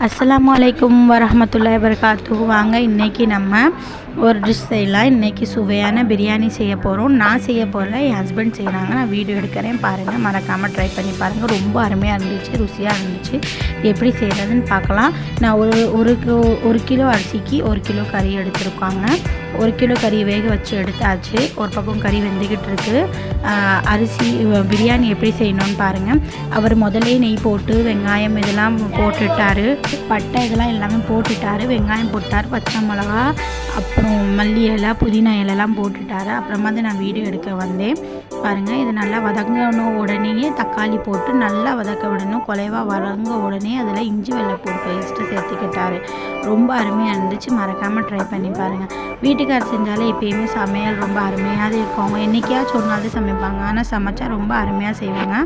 அஸ்ஸலாமு அலைக்கும் வரஹ்மத்துல்லாஹி வபரகாத்துஹு. வாங்க இன்றைக்கி நம்ம ஒரு டிஷ் செய்யலாம். இன்றைக்கி சுவையான பிரியாணி செய்ய போகிறோம். நான் செய்ய போகல, என் ஹஸ்பண்ட் செய்கிறாங்க. நான் வீடியோ எடுக்கிறேன், பாருங்கள். மறக்காமல் ட்ரை பண்ணி பாருங்கள். ரொம்ப அருமையாக இருந்துச்சு, ருசியாக இருந்துச்சு. எப்படி செய்கிறதுன்னு பார்க்கலாம். நான் ஒரு கிலோ அரிசிக்கு 1 கிலோ கறி எடுத்துருக்காங்க. 1 கிலோ கறி வேக வச்சு எடுத்தாச்சு. ஒரு பக்கம் கறி வெந்துக்கிட்டு இருக்குது. அரிசி பிரியாணி எப்படி செய்யணும்னு பாருங்கள். அவர் முதலே நெய் போட்டு வெங்காயம் இதெல்லாம் போட்டுட்டார், பட்டை இதெல்லாம் எல்லாமே போட்டுட்டார். வெங்காயம் போட்டார், பச்சை மிளகா, அப்புறம் மல்லி இலை, புதினா இலைலாம் போட்டுட்டார். அப்புறமா தான் நான் வீடியோ எடுக்க வந்தேன். பாருங்கள், இது நல்லா வதங்கணும். உடனேயே தக்காளி போட்டு நல்லா வதக்க விடணும். குலைவாக வதங்க உடனே அதில் இஞ்சி வெள்ளைப்பூடு பேஸ்ட்டு சேர்த்துக்கிட்டார். ரொம்ப அருமையாக இருந்துச்சு. மறக்காமல் ட்ரை பண்ணி பாருங்கள். வீட்டுக்கார் செஞ்சாலே எப்பயுமே சமையல் ரொம்ப அருமையாக இருக்கும். அவங்க என்றைக்கியாச்சும் ஒரு நாள் தான் சமைப்பாங்க, ஆனால் சமைச்சா ரொம்ப அருமையாக செய்வாங்க.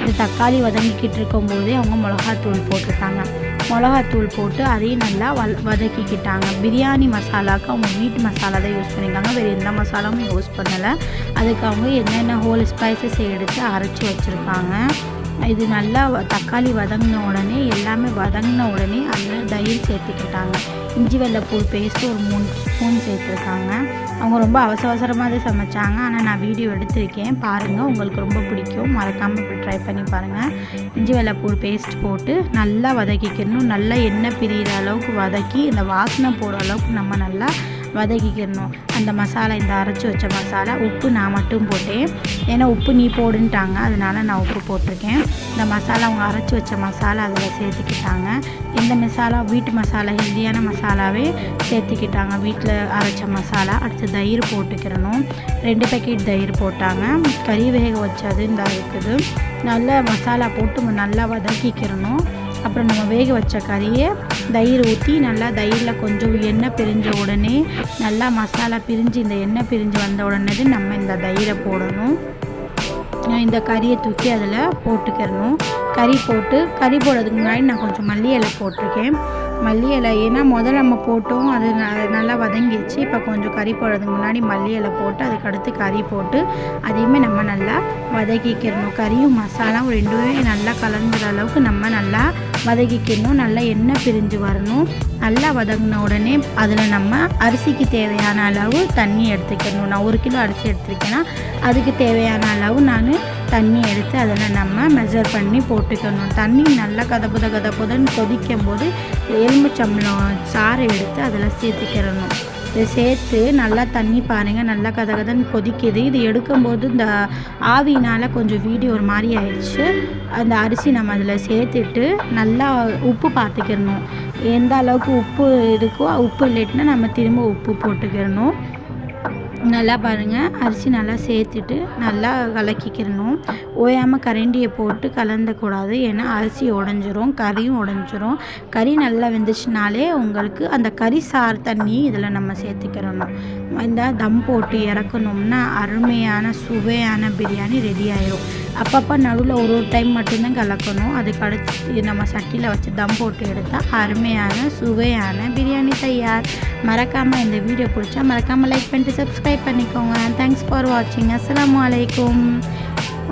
இது தக்காளி வதங்கிக்கிட்டு இருக்கும்போதே அவங்க மிளகாத்தூள் போட்டுட்டாங்க. மிளகாத்தூள் போட்டு அதையும் நல்லா வதக்கிக்கிட்டாங்க. பிரியாணி மசாலாவுக்கு அவங்க வீட்டு மசாலா தான் யூஸ் பண்ணியிருக்காங்க, வேறு எந்த மசாலாவும் யூஸ் பண்ணலை. அதுக்கு அவங்க என்னென்ன ஹோல் ஸ்பைசஸ் எடுத்து அரைச்சி வச்சுருக்காங்க. இது நல்லா தக்காளி வதங்கின உடனே, எல்லாமே வதங்கின உடனே அதில் தயிர் சேர்த்துக்கிட்டாங்க. இஞ்சி வெள்ளைப்பூடு பேஸ்ட்டு ஒரு 3 ஸ்பூன் சேர்த்துருக்காங்க. அவங்க ரொம்ப அவசரமாக தான் சமைச்சாங்க, ஆனால் நான் வீடியோ எடுத்திருக்கேன், பாருங்கள். உங்களுக்கு ரொம்ப பிடிக்கும். மறக்காமல் இப்படி ட்ரை பண்ணி பாருங்கள். இஞ்சி வெள்ளைப்பூடு பேஸ்ட் போட்டு நல்லா வதக்கிக்கணும். நல்லா எண்ணெய் பிரிகிற அளவுக்கு வதக்கி இந்த வாசனை போகிற அளவுக்கு நம்ம நல்லா வதக்கிக்கணும். அந்த மசாலா, இந்த அரைச்சி வச்ச மசாலா, உப்பு நான் மட்டும் போட்டேன், ஏன்னா உப்பு நீ போடுன்ட்டாங்க, அதனால் நான் உப்பு போட்டிருக்கேன். இந்த மசாலா அவங்க அரைச்சி வச்ச மசாலா அதில் சேர்த்துக்கிட்டாங்க. இந்த மசாலா வீட்டு மசாலா, ஹெல்தியான மசாலாவே சேர்த்துக்கிட்டாங்க, வீட்டில் அரைச்ச மசாலா. அடுத்து தயிர் போட்டுக்கிறணும். 2 பேக்கெட் தயிர் போட்டாங்க. கறி வேக வச்சது இந்த இருக்குது. நல்லா மசாலா போட்டு நல்லா வதக்கிக்கிறணும். அப்புறம் நம்ம வேக வச்ச கறியை தயிர் ஊற்றி நல்லா தயிரில் கொஞ்சம் எண்ணெய் பிரிஞ்ச உடனே, நல்லா மசாலா பிரிஞ்சு இந்த எண்ணெய் பிரிஞ்சு வந்த உடனே நம்ம இந்த தயிரை போடணும். இந்த கறியை தூக்கி அதில் போட்டுக்கிறணும். கறி போடுறதுக்கு முன்னாடி நான் கொஞ்சம் மல்லி இலை போட்டிருக்கேன். மல்லி இலை ஏன்னா முதல்ல நம்ம போட்டோம், அது நல்லா வதங்கிடுச்சு. இப்போ கொஞ்சம் கறி போடுறதுக்கு முன்னாடி மல்லி இலை போட்டு அதுக்கடுத்து கறி போட்டு அதையுமே நம்ம நல்லா வதக்கிக்கிறணும். கறியும் மசாலாவும் ரெண்டுமே நல்லா கலந்துற அளவுக்கு நம்ம நல்லா வதக்கிக்கணும். நல்லா எண்ணெய் பிரிஞ்சு வரணும். நல்லா வதங்கின உடனே அதில் நம்ம அரிசிக்கு தேவையான அளவு தண்ணி எடுத்துக்கணும். நான் 1 கிலோ அரிசி எடுத்துருக்கேன்னா அதுக்கு தேவையான அளவு நான் தண்ணி எடுத்து அதில் நம்ம மெஷர் பண்ணி போட்டுக்கணும். தண்ணி நல்லா கதப்புதன்னு கொதிக்கும் போது எலுமிச்சம்பழம் சாறு எடுத்து அதில் சேர்த்துக்கிறணும். இதை சேர்த்து நல்லா தண்ணி பாருங்கள், நல்லா கதன்னு கொதிக்குது. இது எடுக்கும்போது இந்த ஆவினால் கொஞ்சம் வீடியோ ஒரு மாதிரி ஆயிடுச்சு. அந்த அரிசி நம்ம அதில் சேர்த்துட்டு நல்லா உப்பு பார்த்துக்கிறணும். எந்த அளவுக்கு உப்பு இருக்கோ, உப்பு இல்லைட்டுனா நம்ம திரும்ப உப்பு போட்டுக்கிறணும். நல்லா பாருங்கள், அரிசி நல்லா சேர்த்துட்டு நல்லா கலக்கிக்கிறணும். ஓயாமல் கரண்டியை போட்டு கலந்தக்கூடாது, ஏன்னா அரிசி உடஞ்சிரும், கறியும் உடஞ்சிரும். கறி நல்லா வெந்துச்சுனாலே உங்களுக்கு அந்த கறி சாறு தண்ணி இதில் நம்ம சேர்த்துக்கிறணும். இந்த தம் போட்டு இறக்கணும்னா அருமையான சுவையான பிரியாணி ரெடி ஆயிரும். அப்பப்போ நடுவில் ஒரு டைம் மட்டும்தான் கலக்கணும். அதுக்கு அடுத்து நம்ம சட்டியில் வச்சு தம் போட்டு எடுத்தால் அருமையான சுவையான பிரியாணி தயார். மறக்காமல் இந்த வீடியோ பிடிச்சா மறக்காமல் லைக் பண்ணிட்டு சப்ஸ்கிரைப் பண்ணிக்கோங்க. தேங்க்ஸ் ஃபார் வாட்சிங். அஸ்ஸலாமு அலைக்கும்.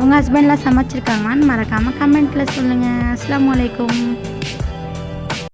உங்கள் ஹஸ்பண்ட்லாம் சமைச்சிருக்காங்களான்னு மறக்காமல் கமெண்ட்டில் சொல்லுங்கள். அஸ்ஸலாமு அலைக்கும்.